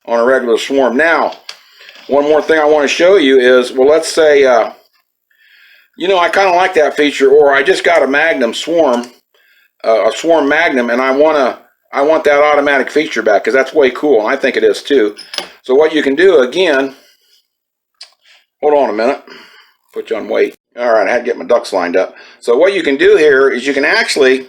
on a regular swarm. Now, one more thing I want to show you is, well, let's say, you know, I kind of like that feature, or I just got a Magnum swarm, a swarm Magnum, and I want that automatic feature back, because that's way cool, and I think it is too. So what you can do, again, hold on a minute, put you on wait. All right, I had to get my ducks lined up. So what you can do here is you can actually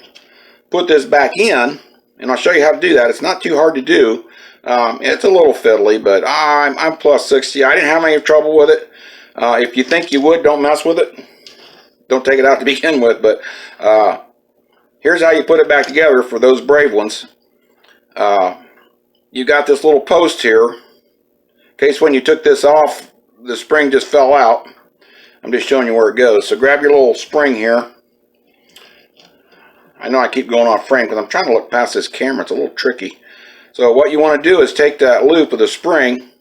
put this back in, and I'll show you how to do that. It's not too hard to do. It's a little fiddly, but I'm plus 60. I didn't have any trouble with it. If you think you would, don't mess with it. Don't take it out to begin with, but here's how you put it back together for those brave ones. You got this little post here. In case when you took this off, the spring just fell out. I'm just showing you where it goes. So grab your little spring here. I know I keep going off frame because I'm trying to look past this camera. It's a little tricky. So what you want to do is take that loop of the spring.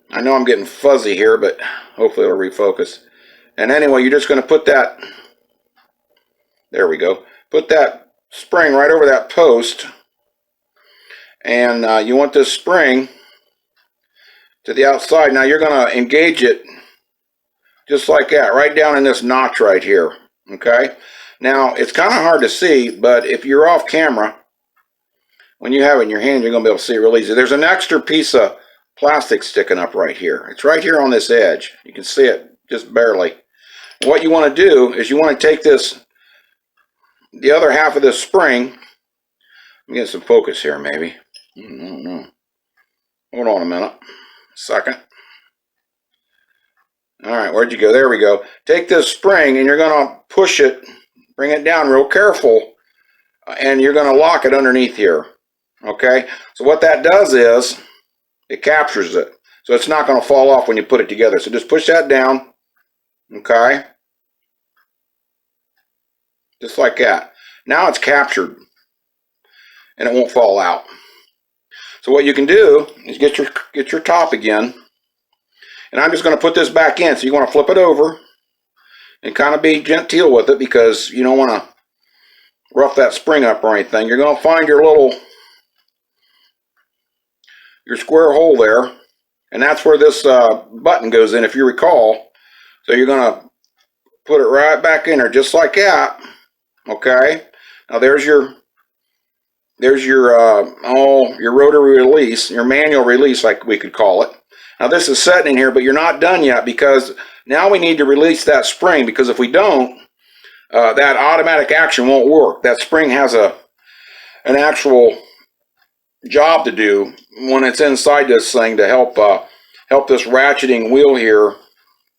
I know I'm getting fuzzy here, but hopefully it'll refocus. And anyway, you're just going to put that, there we go, put that spring right over that post. And you want this spring to the outside. Now you're going to engage it just like that, right down in this notch right here, okay? Now, it's kind of hard to see, but if you're off camera, when you have it in your hand, you're going to be able to see it real easy. There's an extra piece of plastic sticking up right here. It's right here on this edge. You can see it just barely. What you want to do is you want to take this, the other half of this spring, let me get some focus here maybe. Hold on a minute, second. All right, where'd you go? There we go. Take this spring and you're going to push it, bring it down real careful, and you're going to lock it underneath here. Okay, so what that does is it captures it, so it's not going to fall off when you put it together. So just push that down, okay, just like that. Now it's captured and it won't fall out. So what you can do is get your top again, and I'm just going to put this back in. So you want to flip it over and kind of be genteel with it, because you don't want to rough that spring up or anything. You're going to find your square hole there, and that's where this button goes in, if you recall. So you're going to put it right back in there just like that. Okay, now there's your rotary release, your manual release, like we could call it. Now this is setting in here, but you're not done yet, because now we need to release that spring, because if we don't, that automatic action won't work. That spring has an actual job to do when it's inside this thing to help this ratcheting wheel here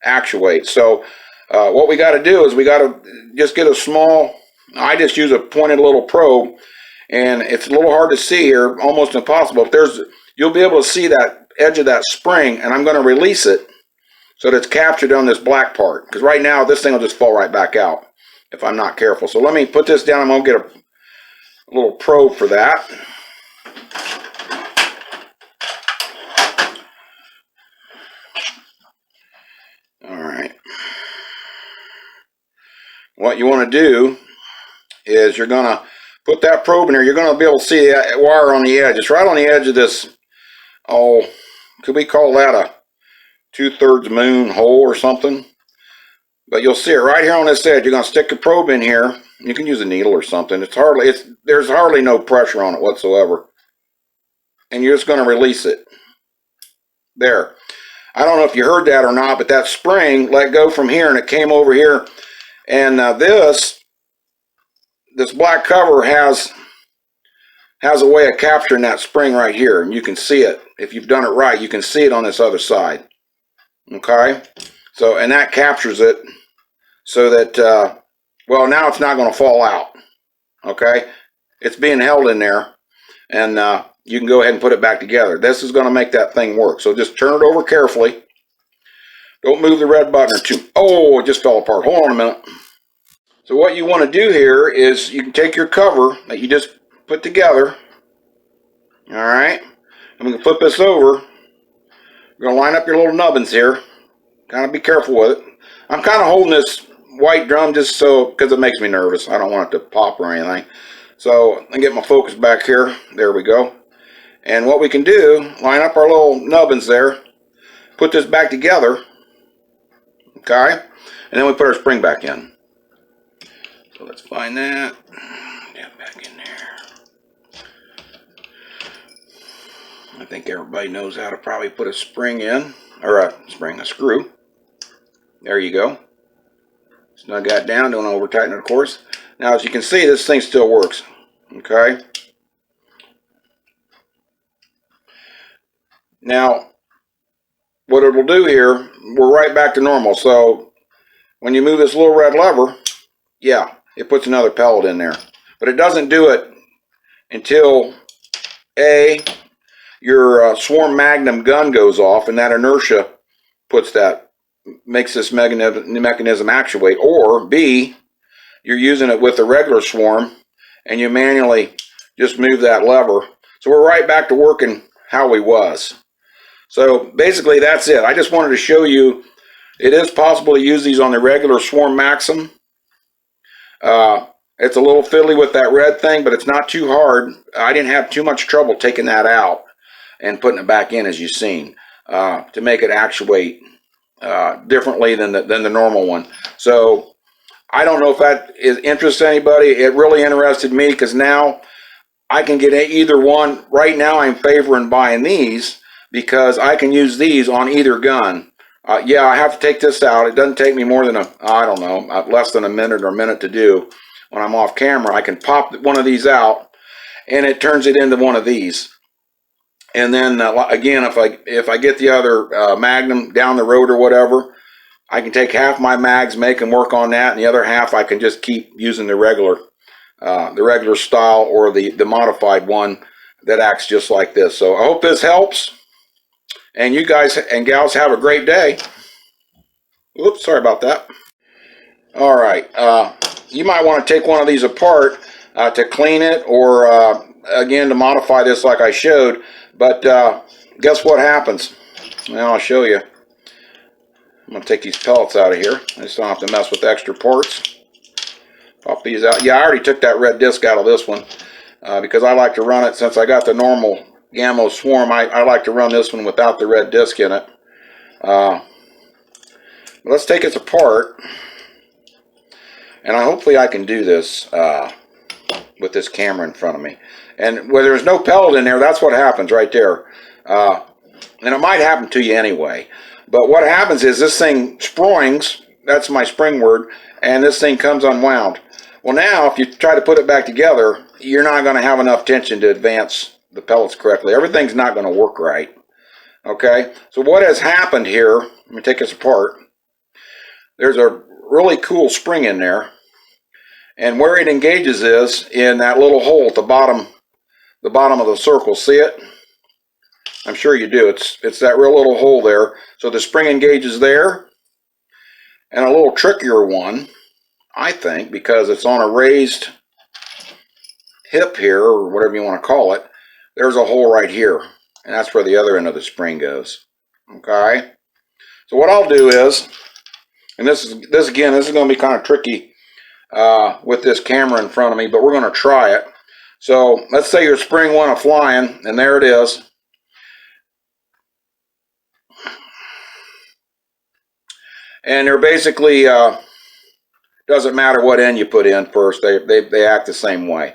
actuate. So what we got to do is we got to just get a small, I just use a pointed little probe, and it's a little hard to see here, almost impossible. You'll be able to see that edge of that spring, and I'm going to release it so that it's captured on this black part, because right now this thing will just fall right back out if I'm not careful. So let me put this down. I'm going to get a little probe for that. All right. What you want to do is you're going to put that probe in there. You're going to be able to see that wire on the edge. It's right on the edge of this, oh, could we call that a 2/3 moon hole or something? But you'll see it right here on this edge. You're going to stick the probe in here. You can use a needle or something. There's hardly no pressure on it whatsoever. And you're just going to release it. There. I don't know if you heard that or not, but that spring let go from here and it came over here. And this black cover has a way of capturing that spring right here, and you can see it. If you've done it right, you can see it on this other side. Okay, so, and that captures it so that well, now it's not going to fall out. Okay, it's being held in there, and you can go ahead and put it back together. This is going to make that thing work. So just turn it over carefully. Don't move the red button or two. Oh, it just fell apart. Hold on a minute. So what you want to do here is you can take your cover that you just put together. All right, and we can flip this over. You're going to line up your little nubbins here. Kind of be careful with it. I'm kind of holding this white drum just so, because it makes me nervous. I don't want it to pop or anything. So I get my focus back here. There we go. And what we can do, line up our little nubbins there, put this back together, okay? And then we put our spring back in. So let's find that. Get back in there. I think everybody knows how to probably put a spring in, or a screw. There you go. Snug that down, don't over tighten it, of course. Now as you can see, this thing still works, okay? Now, what it will do here, we're right back to normal. So when you move this little red lever, yeah, it puts another pellet in there. But it doesn't do it until your Swarm Magnum gun goes off, and that inertia makes this mechanism actuate, or B, you're using it with the regular Swarm and you manually just move that lever. So we're right back to working how we was. So basically that's it. I just wanted to show you it is possible to use these on the regular Swarm Maxim. It's a little fiddly with that red thing, but it's not too hard. I didn't have too much trouble taking that out and putting it back in, as you've seen, to make it actuate differently than the normal one. So I don't know if that interests anybody. It really interested me because now I can get either one. Right now I'm favoring buying these because I can use these on either gun. Yeah, I have to take this out. It doesn't take me more than less than a minute or a minute to do. When I'm off camera, I can pop one of these out and it turns it into one of these. And then again, if I get the other Magnum down the road or whatever, I can take half my mags, make and work on that, and the other half I can just keep using the regular style or the modified one that acts just like this. So I hope this helps, and you guys and gals have a great day. Oops, sorry about that. All right, you might want to take one of these apart to clean it, or again to modify this like I showed. But guess what happens? Well, I'll show you. I'm going to take these pellets out of here. I just don't have to mess with extra parts. Pop these out. Yeah, I already took that red disc out of this one because I like to run it, since I got the normal Gamo Swarm, I like to run this one without the red disc in it. Let's take it apart. And hopefully I can do this with this camera in front of me. And where there's no pellet in there, that's what happens right there. And it might happen to you anyway. But what happens is this thing springs, that's my spring word, and this thing comes unwound. Well, now if you try to put it back together, you're not going to have enough tension to advance the pellets correctly. Everything's not going to work right. Okay, so what has happened here, let me take this apart. There's a really cool spring in there, and where it engages is in that little hole at the bottom of the circle. See it? I'm sure you do. It's that real little hole there. So the spring engages there, and a little trickier one, I think, because it's on a raised hip here, or whatever you want to call it. There's a hole right here, and that's where the other end of the spring goes. Okay. So what I'll do is, and this is going to be kind of tricky with this camera in front of me, but we're going to try it. So let's say your spring went a-flying, and there it is. And they're basically, doesn't matter what end you put in first, they act the same way.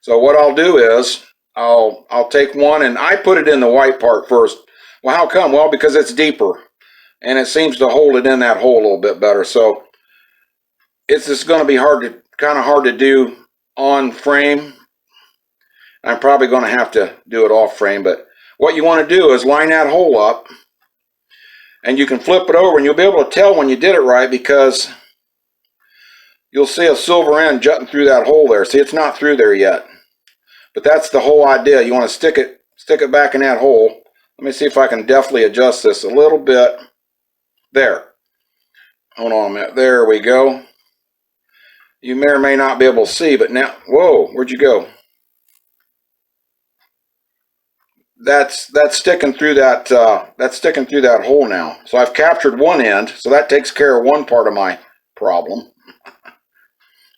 So what I'll do is, I'll take one, and I put it in the white part first. Well, how come? Well, because it's deeper, and it seems to hold it in that hole a little bit better. So it's just going to be kind of hard to do on frame. I'm probably going to have to do it off frame, but what you want to do is line that hole up, and you can flip it over, and you'll be able to tell when you did it right, because you'll see a silver end jutting through that hole there. See, it's not through there yet, but that's the whole idea. You want to stick it back in that hole. Let me see if I can deftly adjust this a little bit. There. Hold on a minute. There we go. You may or may not be able to see, but now, whoa, where'd you go? That's sticking through that hole now. So I've captured one end, so that takes care of one part of my problem.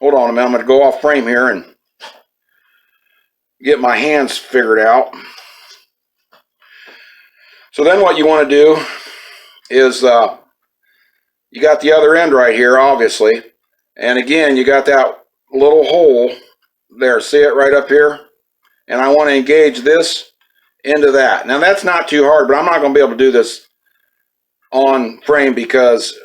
Hold on a minute, I'm going to go off frame here and get my hands figured out. So then what you want to do is you got the other end right here, obviously. And again, you got that little hole there. See it right up here? And I want to engage this into that. Now that's not too hard, but I'm not going to be able to do this on frame because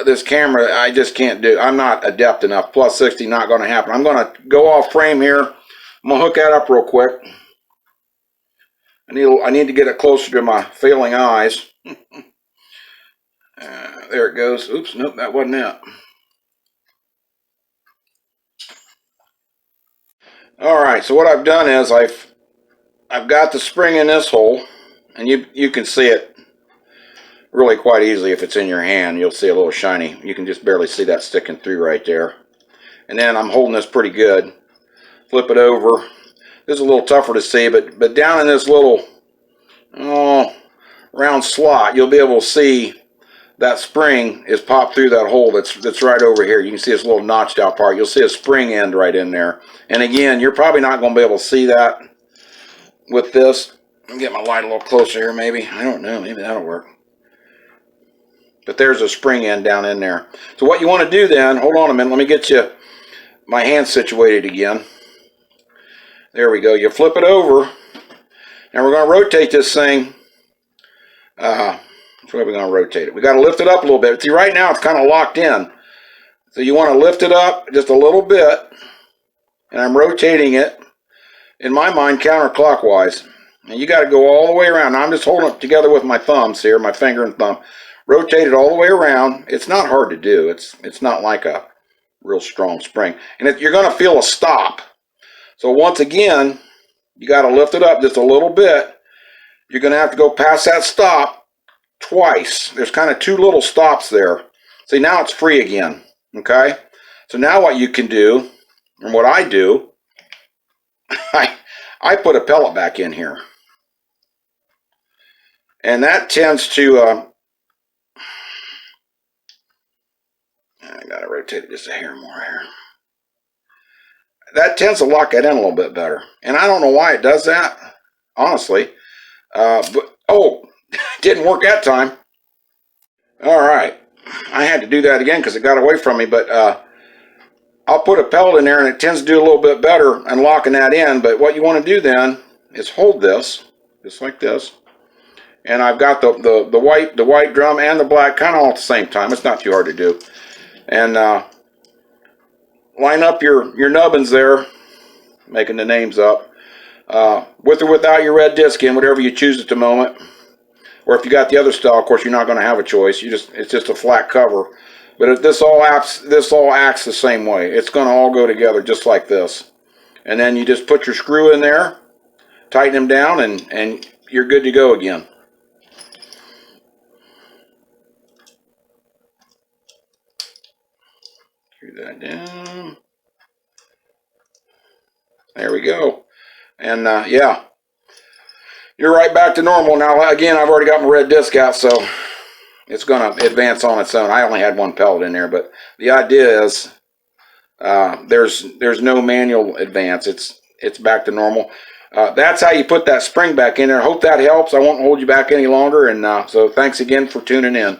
this camera, I just can't do. I'm not adept enough. Plus 60, not going to happen. I'm going to go off frame here. I'm going to hook that up real quick. I need to get it closer to my failing eyes. There it goes. Oops, nope, that wasn't it. All right, so what I've done is I've got the spring in this hole, and you can see it really quite easily if it's in your hand. You'll see a little shiny. You can just barely see that sticking through right there. And then I'm holding this pretty good. Flip it over. This is a little tougher to see, but down in this little round slot, you'll be able to see that spring is popped through that hole that's right over here. You can see this little notched out part. You'll see a spring end right in there. And again, you're probably not going to be able to see that with this. Let me get my light a little closer here maybe. I don't know, maybe that'll work. But there's a spring end down in there. So what you want to do then, hold on a minute, let me get you my hand situated again. There we go. You flip it over. Now we're going to rotate this thing. Which way are we going to rotate it? We got to lift it up a little bit. See, right now it's kind of locked in. So you want to lift it up just a little bit. And I'm rotating it, in my mind, counterclockwise. And you got to go all the way around. Now I'm just holding it together with my thumbs here, my finger and thumb. Rotate it all the way around. It's not hard to do. It's not like a real strong spring. And you're going to feel a stop. So once again, you got to lift it up just a little bit. You're going to have to go past that stop twice. There's kind of two little stops there. See, now it's free again. Okay? So now what you can do, and what I do, I put a pellet back in here. And that tends to, I got to rotate it just a hair more here. That tends to lock it in a little bit better. And I don't know why it does that, honestly. But, oh, didn't work that time. All right. I had to do that again because it got away from me. But I'll put a pellet in there, and it tends to do a little bit better in locking that in. But what you want to do then is hold this, just like this. And I've got the white drum and the black kind of all at the same time. It's not too hard to do. And line up your nubbins there, making the names up, with or without your red disc in, whatever you choose at the moment. Or if you got the other style, of course, you're not going to have a choice. It's just a flat cover. But this all acts the same way. It's going to all go together just like this. And then you just put your screw in there, tighten them down, and you're good to go again. Screw that down. There we go. And yeah, you're right back to normal. Now again, I've already got my red disc out, so it's going to advance on its own. I only had one pellet in there, but the idea is there's no manual advance. It's back to normal. That's how you put that spring back in there. I hope that helps. I won't hold you back any longer. And so thanks again for tuning in.